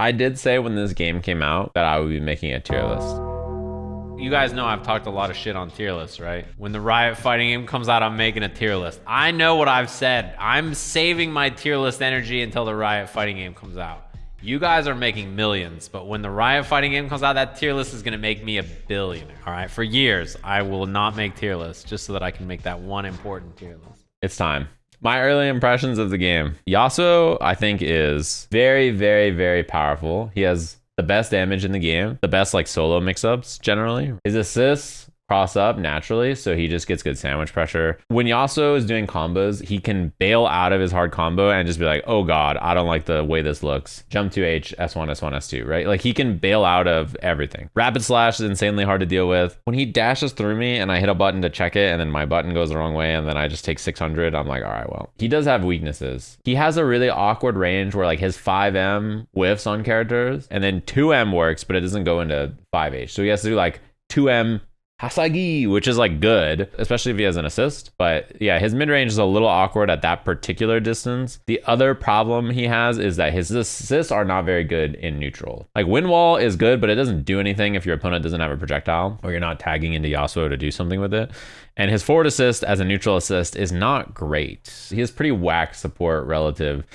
I did say when this game came out that I would be making a tier list. You guys know I've talked a lot of shit on tier lists, right? When the Riot fighting game comes out, I'm making a tier list. I know what I've said. I'm saving my tier list energy until the Riot fighting game comes out. You guys are making millions, but when the Riot fighting game comes out, that tier list is gonna make me a billionaire, all right? For years, I will not make tier lists just so that I can make that one important tier list. It's time. My early impressions of the game. Yasuo, I think, is very, very, very powerful. He has the best damage in the game, the best like solo mix-ups generally. His assists cross up naturally, so he just gets good sandwich pressure. When Yasuo is doing combos, he can bail out of his hard combo and just be like, oh god, I don't like the way this looks. Jump 2H, S1, S1, S2, right? Like he can bail out of everything. Rapid slash is insanely hard to deal with. When he dashes through me and I hit a button to check it and then my button goes the wrong way and then I just take 600, I'm like, all right, well. He does have weaknesses. He has a really awkward range where like his 5M whiffs on characters and then 2M works, but it doesn't go into 5H. So he has to do like 2M Hasagi, which is like good, especially if he has an assist. But yeah, his mid-range is a little awkward at that particular distance. The other problem he has is that his assists are not very good in neutral. Like wind wall is good, but it doesn't do anything if your opponent doesn't have a projectile or you're not tagging into Yasuo to do something with it. And his forward assist as a neutral assist is not great. He has pretty whack support relative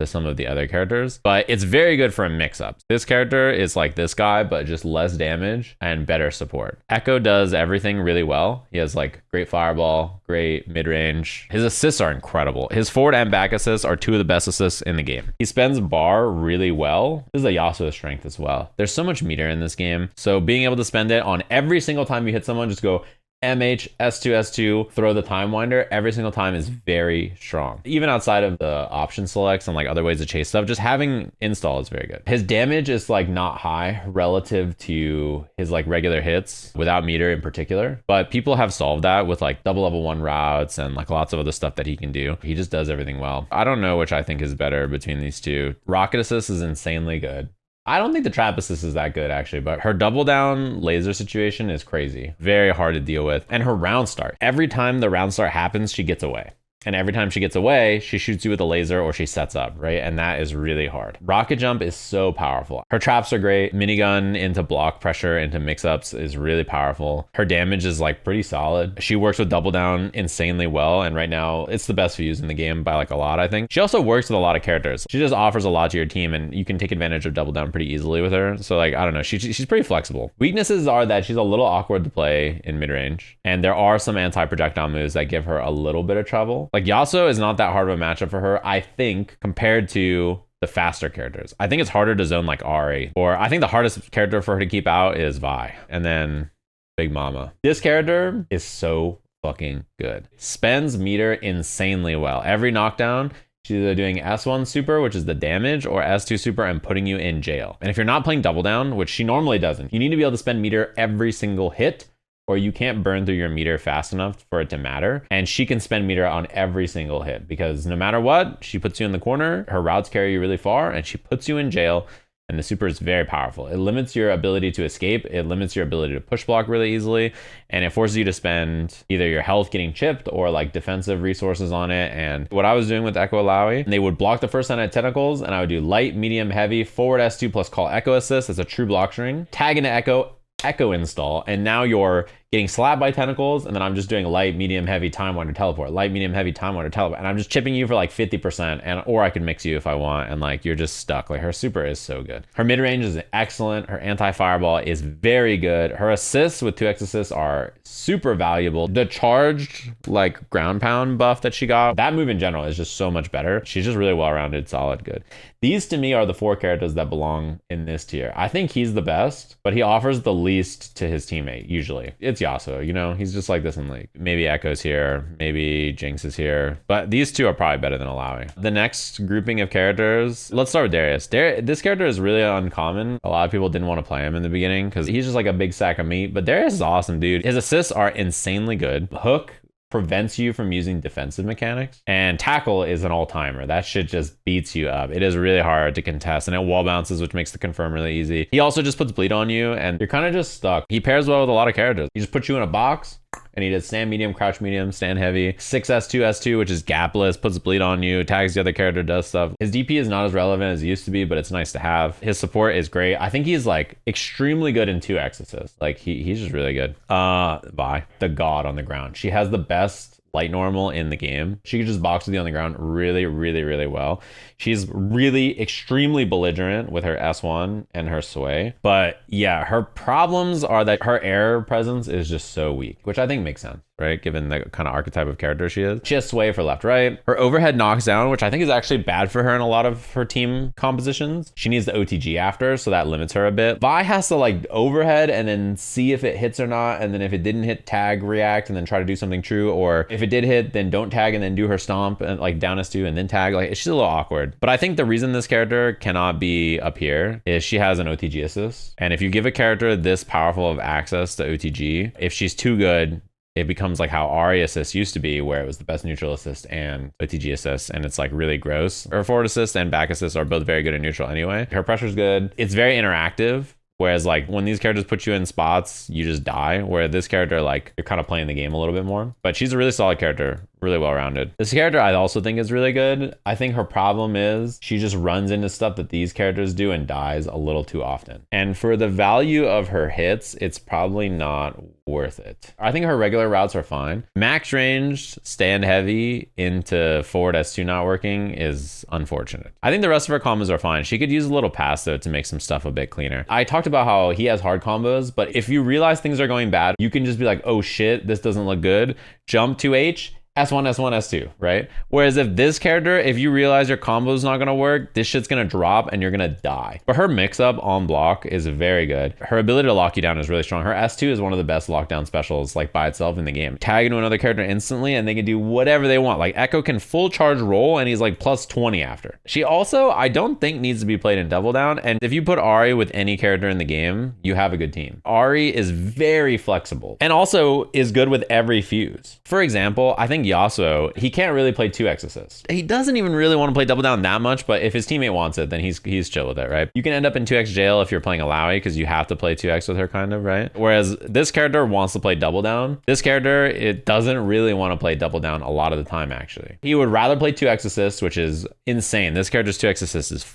to some of the other characters, but it's very good for a mix-up. This character is like this guy, but just less damage and better support. Echo does everything really well. He has like great fireball, great mid-range. His assists are incredible. His forward and back assists are two of the best assists in the game. He spends bar really well. This is a Yasuo strength as well. There's so much meter in this game, so being able to spend it on every single time you hit someone, just go MH, S2, S2, throw the time winder every single time is very strong. Even outside of the option selects and like other ways to chase stuff, just having install is very good. His damage is like not high relative to his like regular hits without meter in particular, but people have solved that with like double level 1 routes and like lots of other stuff that he can do. He just does everything well. I don't know which I think is better between these two. Rocket assist is insanely good. I don't think the trap assist is that good actually, but her double down laser situation is crazy. Very hard to deal with. And her round start. Every time the round start happens, she gets away. And every time she gets away, she shoots you with a laser or she sets up, right? And that is really hard. Rocket jump is so powerful. Her traps are great. Minigun into block pressure, into mix-ups is really powerful. Her damage is like pretty solid. She works with double down insanely well. And right now it's the best views in the game by like a lot, I think. She also works with a lot of characters. She just offers a lot to your team and you can take advantage of double down pretty easily with her. So like, I don't know, she's pretty flexible. Weaknesses are that she's a little awkward to play in mid-range. And there are some anti-projectile moves that give her a little bit of trouble. Like Yasuo is not that hard of a matchup for her, I think, compared to the faster characters. I think it's harder to zone like Ari, or I think the hardest character for her to keep out is Vi, and then Big Mama. This character is so fucking good. Spends meter insanely well. Every knockdown, she's either doing S1 super, which is the damage, or S2 super and putting you in jail. And if you're not playing double down, which she normally doesn't, you need to be able to spend meter every single hit, or you can't burn through your meter fast enough for it to matter. And she can spend meter on every single hit because no matter what, she puts you in the corner, her routes carry you really far, and she puts you in jail. And the super is very powerful. It limits your ability to escape. It limits your ability to push block really easily. And it forces you to spend either your health getting chipped or like defensive resources on it. And what I was doing with Echo Alawi, they would block the first line of tentacles and I would do light, medium, heavy, forward S2 plus call Echo assist. That's a true block string. Tag into Echo install, and now you're getting slapped by tentacles, and then I'm just doing light, medium, heavy, time wander, teleport, light, medium, heavy, time wander, teleport, and I'm just chipping you for like 50%, and or I can mix you if I want, and like you're just stuck. Like her super is so good. Her mid-range is excellent. Her anti-fireball is very good. Her assists with 2x assists are super valuable. The charged like ground pound buff that she got, that move in general is just so much better. She's just really well-rounded, solid, good. These to me are the 4 characters that belong in this tier. I think he's the best, but he offers the least to his teammate usually. It's Yasuo, you know, he's just like this in league. Maybe Echo's here, maybe Jinx is here, but these two are probably better than Alawi. The next grouping of characters, let's start with Darius. This character is really uncommon. A lot of people didn't want to play him in the beginning because he's just like a big sack of meat, but Darius is awesome, dude. His assists are insanely good. Hook prevents you from using defensive mechanics, and tackle is an all-timer. That shit just beats you up. It is really hard to contest, and it wall bounces, which makes the confirm really easy. He also just puts bleed on you and you're kind of just stuck. He pairs well with a lot of characters. He just puts you in a box And he does stand medium, crouch medium, stand heavy, 6S2, S2, which is gapless, puts bleed on you, tags the other character, does stuff. His DP is not as relevant as it used to be, but it's nice to have. His support is great. I think he's like extremely good in 2x assists. Like he's just really good. Vi, the god on the ground. She has the best light normal in the game. She could just box with you on the ground really, really, really well. She's really extremely belligerent with her S1 and her sway. But yeah, her problems are that her air presence is just so weak, which I think makes sense, right? Given the kind of archetype of character she is. She has sway for left, right. Her overhead knocks down, which I think is actually bad for her in a lot of her team compositions. She needs the OTG after, so that limits her a bit. Vi has to like overhead and then see if it hits or not. And then if it didn't hit, tag, react, and then try to do something true. Or if it did hit, then don't tag and then do her stomp and like down S2 and then tag. Like she's a little awkward. But I think the reason this character cannot be up here is she has an OTG assist. And if you give a character this powerful of access to OTG, if she's too good, it becomes like how Ahri assist used to be, where it was the best neutral assist and OTG assist, and it's like really gross. Her forward assist and back assist are both very good in neutral anyway. Her pressure's good. It's very interactive. Whereas like when these characters put you in spots, you just die. Where this character, like you're kind of playing the game a little bit more. But she's a really solid character, really well-rounded. This character I also think is really good. I think her problem is she just runs into stuff that these characters do and dies a little too often. And for the value of her hits, it's probably not worth it. I think her regular routes are fine. Max range, stand heavy into forward S2 not working is unfortunate. I think the rest of her combos are fine. She could use a little pass though to make some stuff a bit cleaner. I talked about how he has hard combos, but if you realize things are going bad, you can just be like, oh shit, this doesn't look good. Jump 2H, S1, S1, S2, right? Whereas if this character, if you realize your combo is not going to work, this shit's going to drop and you're going to die. But her mix-up on block is very good. Her ability to lock you down is really strong. Her S2 is one of the best lockdown specials like by itself in the game. Tag into another character instantly and they can do whatever they want. Like Echo can full charge roll and he's like plus 20 after. She also, I don't think needs to be played in double down. And if you put Ahri with any character in the game, you have a good team. Ahri is very flexible and also is good with every fuse. For example, I think Yasuo, he can't really play 2x assist. He doesn't even really want to play double down that much, but if his teammate wants it, then he's chill with it, right? You can end up in 2x jail if you're playing Alawi because you have to play 2x with her kind of, right? Whereas this character wants to play double down. This character, it doesn't really want to play double down a lot of the time, actually. He would rather play 2x assist, which is insane. This character's 2x assist is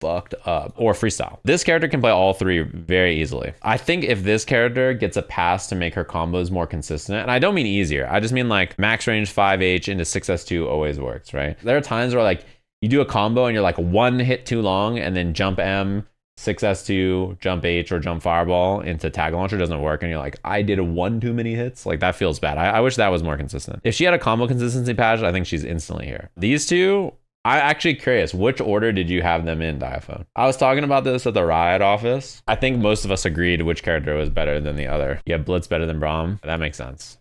fucked up, or freestyle. This character can play all three very easily. I think if this character gets a pass to make her combos more consistent, and I don't mean easier, I just mean like max range 5H into 6S2 always works, right? There are times where like you do a combo and you're like one hit too long and then jump M, 6S2, jump H, or jump fireball into tag launcher doesn't work and you're like, I did one too many hits. Like that feels bad. I wish that was more consistent. If she had a combo consistency patch, I think she's instantly here. These two, I'm actually curious, which order did you have them in, Diaphone? I was talking about this at the Riot office. I think most of us agreed which character was better than the other. Yeah, Blitz better than Braum. That makes sense.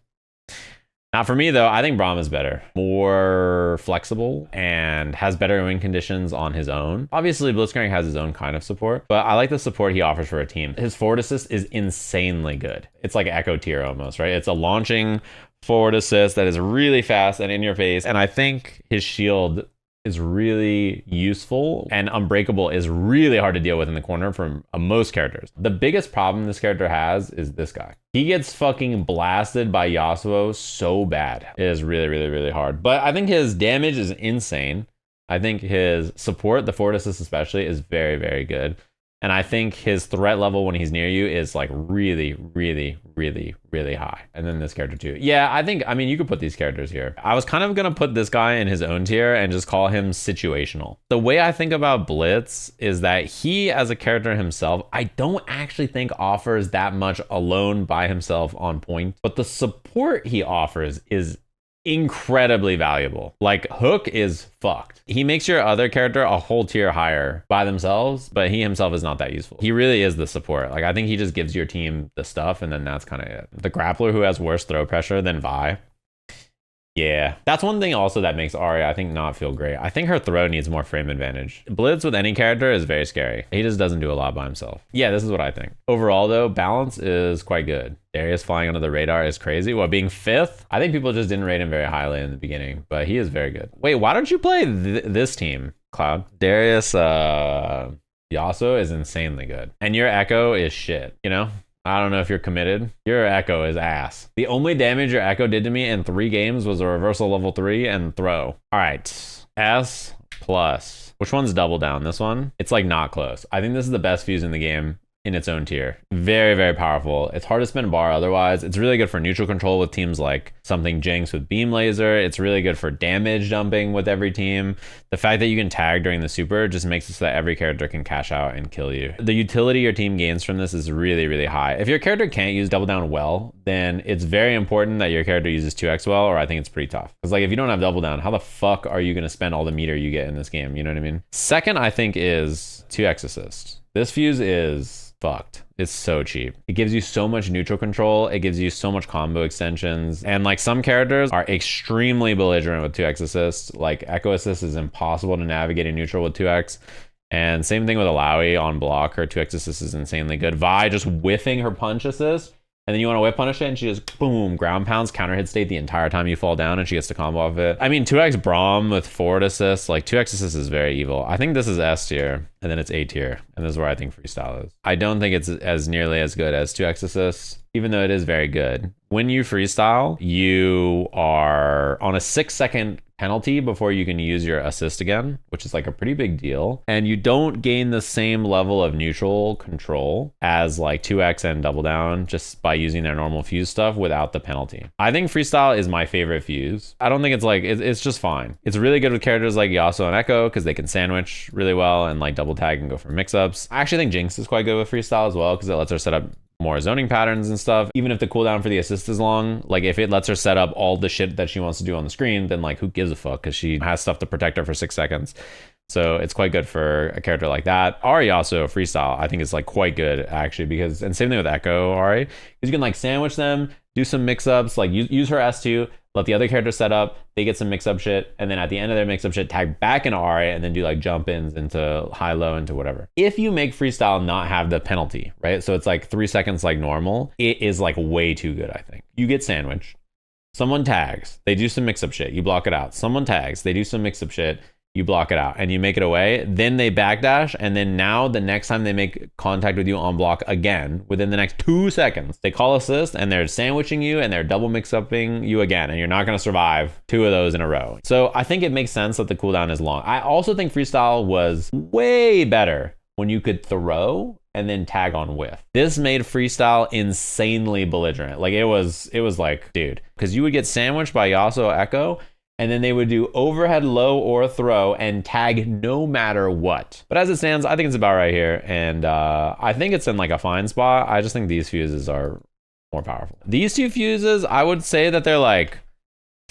Now for me though, I think Braum is better. More flexible and has better win conditions on his own. Obviously, Blitzcrank has his own kind of support, but I like the support he offers for a team. His forward assist is insanely good. It's like Echo tier almost, right? It's a launching forward assist that is really fast and in your face. And I think his shield is really useful, and Unbreakable is really hard to deal with in the corner for most characters. The biggest problem this character has is this guy. He gets fucking blasted by Yasuo so bad. It is really, really, really hard. But I think his damage is insane. I think his support, the forward assist especially, is very, very good. And I think his threat level when he's near you is like really, really, really, really high. And then this character too. Yeah, I mean, you could put these characters here. I was kind of going to put this guy in his own tier and just call him situational. The way I think about Blitz is that he as a character himself, I don't actually think offers that much alone by himself on point. But the support he offers is incredibly valuable. Like Hook is fucked. He makes your other character a whole tier higher by themselves, but he himself is not that useful. He really is the support. Like I think he just gives your team the stuff and then that's kind of it. The grappler who has worse throw pressure than Vi. Yeah, that's one thing also that makes Ahri, I think, not feel great. I think her throw needs more frame advantage. Blitz with any character is very scary. He just doesn't do a lot by himself. Yeah, this is what I think. Overall, though, balance is quite good. Darius flying under the radar is crazy. Well, being 5th, I think people just didn't rate him very highly in the beginning, but he is very good. Wait, why don't you play this team, Cloud? Darius, Yasuo is insanely good. And your Echo is shit, you know? I don't know if you're committed. Your Echo is ass. The only damage your Echo did to me in 3 games was a reversal level 3 and throw. All right, S plus. Which one's double down? This one? It's like not close. I think this is the best fuse in the game in its own tier. Very, very powerful. It's hard to spin bar otherwise. It's really good for neutral control with teams like something Jinx with Beam Laser. It's really good for damage dumping with every team. The fact that you can tag during the super just makes it so that every character can cash out and kill you. The utility your team gains from this is really, really high. If your character can't use double down well, then it's very important that your character uses 2x well, or I think it's pretty tough. Because like if you don't have double down, how the fuck are you going to spend all the meter you get in this game? You know what I mean? Second, I think is 2x assist. This fuse is fucked. It's so cheap. It gives you so much neutral control. It gives you so much combo extensions. And like some characters are extremely belligerent with 2x assist. Like Echo assist is impossible to navigate in neutral with 2x. And same thing with Alawi on block. Her 2x assist is insanely good. Vi just whiffing her punch assist. And then you want to whip punish it and she just boom, ground pounds, counter hit state the entire time you fall down and she gets to combo off it. I mean, 2x Braum with forward assist, like 2x assist is very evil. I think this is S tier and then it's A tier. And this is where I think freestyle is. I don't think it's as nearly as good as 2x assist, even though it is very good. When you freestyle, you are on a 6-second penalty before you can use your assist again, which is like a pretty big deal. And you don't gain the same level of neutral control as like 2x and double down just by using their normal fuse stuff without the penalty. I think freestyle is my favorite fuse. I don't think it's like, it's just fine. It's really good with characters like Yasuo and Echo because they can sandwich really well and like double tag and go for mix-ups. I actually think Jinx is quite good with freestyle as well because it lets her set up more zoning patterns and stuff. Even if the cooldown for the assist is long, like if it lets her set up all the shit that she wants to do on the screen, then like who gives a fuck because she has stuff to protect her for 6 seconds. So it's quite good for a character like that. Ahri also freestyle, I think is like quite good actually because, and same thing with Echo Ahri, because you can like sandwich them, do some mix-ups, like use her S2, let the other character set up, they get some mix-up shit, and then at the end of their mix-up shit, tag back into Ahri and then do like jump-ins into high-low into whatever. If you make freestyle not have the penalty, right? So it's like 3 seconds like normal, it is like way too good, I think. You get sandwiched, someone tags, they do some mix-up shit, you block it out. Someone tags, they do some mix-up shit, you block it out and you make it away, then they backdash, and then now the next time they make contact with you on block again, within the next 2 seconds, they call assist and they're sandwiching you and they're double mix-upping you again, and you're not going to survive 2 of those in a row. So I think it makes sense that the cooldown is long. I also think freestyle was way better when you could throw and then tag on whiff. This made freestyle insanely belligerent. Like it was like, dude, because you would get sandwiched by Yasuo Echo, and then they would do overhead low or throw and tag no matter what. But as it stands, I think it's about right here. And I think it's in like a fine spot. I just think these fuses are more powerful. These 2 fuses, I would say that they're like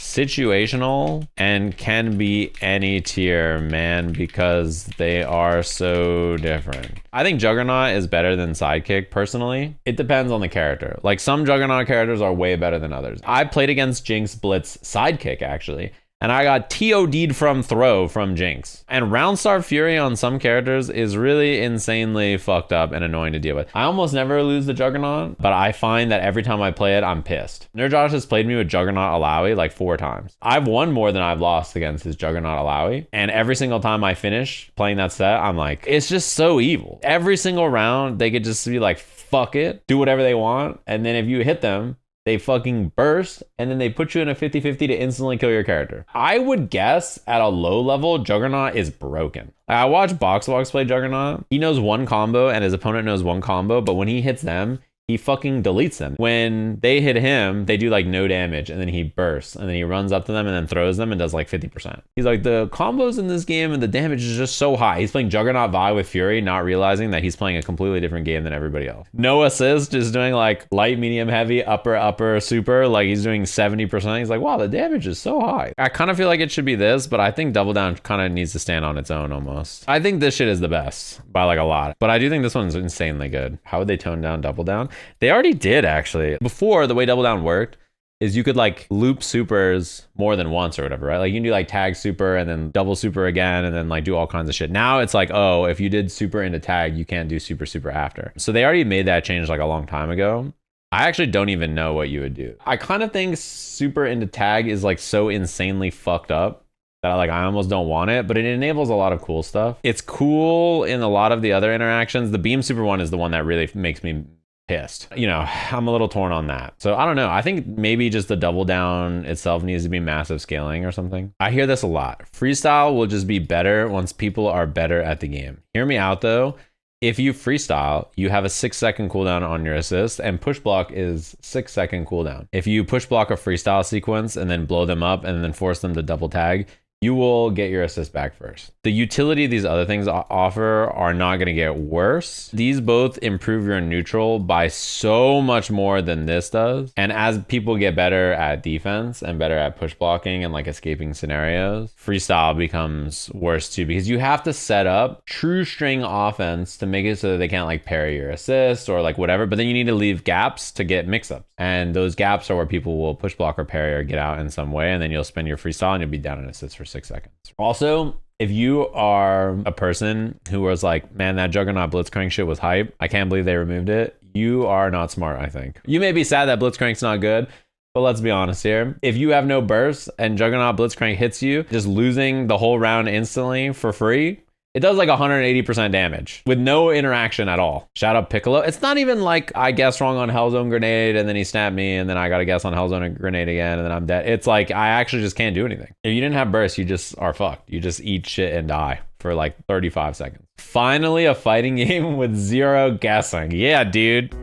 situational and can be any tier, man, because they are so different. I think Juggernaut is better than Sidekick personally. It depends on the character. Like some Juggernaut characters are way better than others. I played against Jinx Blitz Sidekick actually, and I got TOD'd from throw from Jinx. And Roundstar Fury on some characters is really insanely fucked up and annoying to deal with. I almost never lose the Juggernaut, but I find that every time I play it, I'm pissed. Nerjosh has played me with Juggernaut Alawi like 4 times. I've won more than I've lost against his Juggernaut Alawi. And every single time I finish playing that set, I'm like, it's just so evil. Every single round, they could just be like, fuck it, do whatever they want. And then if you hit them, they fucking burst, and then they put you in a 50-50 to instantly kill your character. I would guess at a low level, Juggernaut is broken. I watch BoxWalks play Juggernaut. He knows 1 combo and his opponent knows 1 combo, but when he hits them, he fucking deletes them. When they hit him, they do like no damage, and then he bursts, and then he runs up to them and then throws them and does like 50%. He's like, the combos in this game and the damage is just so high. He's playing Juggernaut Vi with Fury, not realizing that he's playing a completely different game than everybody else. No assist, just doing like light, medium, heavy, upper, super. Like he's doing 70%. He's like, wow, the damage is so high. I kind of feel like it should be this, but I think Double Down kind of needs to stand on its own almost. I think this shit is the best by like a lot, but I do think this one's insanely good. How would they tone down Double Down? They already did actually. Before, the way Double Down worked is you could like loop supers more than once or whatever, right? Like you can do like tag super and then double super again and then like do all kinds of shit. Now it's like, oh, if you did super into tag, you can't do super after. So they already made that change like a long time ago. I actually don't even know what you would do. I kind of think super into tag is like so insanely fucked up that I almost don't want it, but it enables a lot of cool stuff. It's cool in a lot of the other interactions. The beam super one is the one that really makes me pissed. You know, I'm a little torn on that. So I don't know. I think maybe just the double down itself needs to be massive scaling or something. I hear this a lot. Freestyle will just be better once people are better at the game. Hear me out though. If you freestyle, you have a 6-second cooldown on your assist, and push block is 6-second cooldown. If you push block a freestyle sequence and then blow them up and then force them to double tag, you will get your assist back first. The utility these other things offer are not going to get worse. These both improve your neutral by so much more than this does. And as people get better at defense and better at push blocking and like escaping scenarios, freestyle becomes worse too, because you have to set up true string offense to make it so that they can't like parry your assist or like whatever, but then you need to leave gaps to get mix-ups. And those gaps are where people will push block or parry or get out in some way, and then you'll spend your freestyle and you'll be down an assist for 6 seconds. Also, if you are a person who was like, man, that Juggernaut Blitzcrank shit was hype, I can't believe they removed it, you are not smart, I think. You may be sad that Blitzcrank's not good, but let's be honest here. If you have no burst and Juggernaut Blitzcrank hits you, just losing the whole round instantly for free, it does like 180% damage with no interaction at all. Shout out Piccolo. It's not even like I guessed wrong on Hellzone Grenade and then he snapped me and then I got to guess on Hellzone Grenade again and then I'm dead. It's like I actually just can't do anything. If you didn't have burst, you just are fucked. You just eat shit and die for like 35 seconds. Finally, a fighting game with zero guessing. Yeah, dude.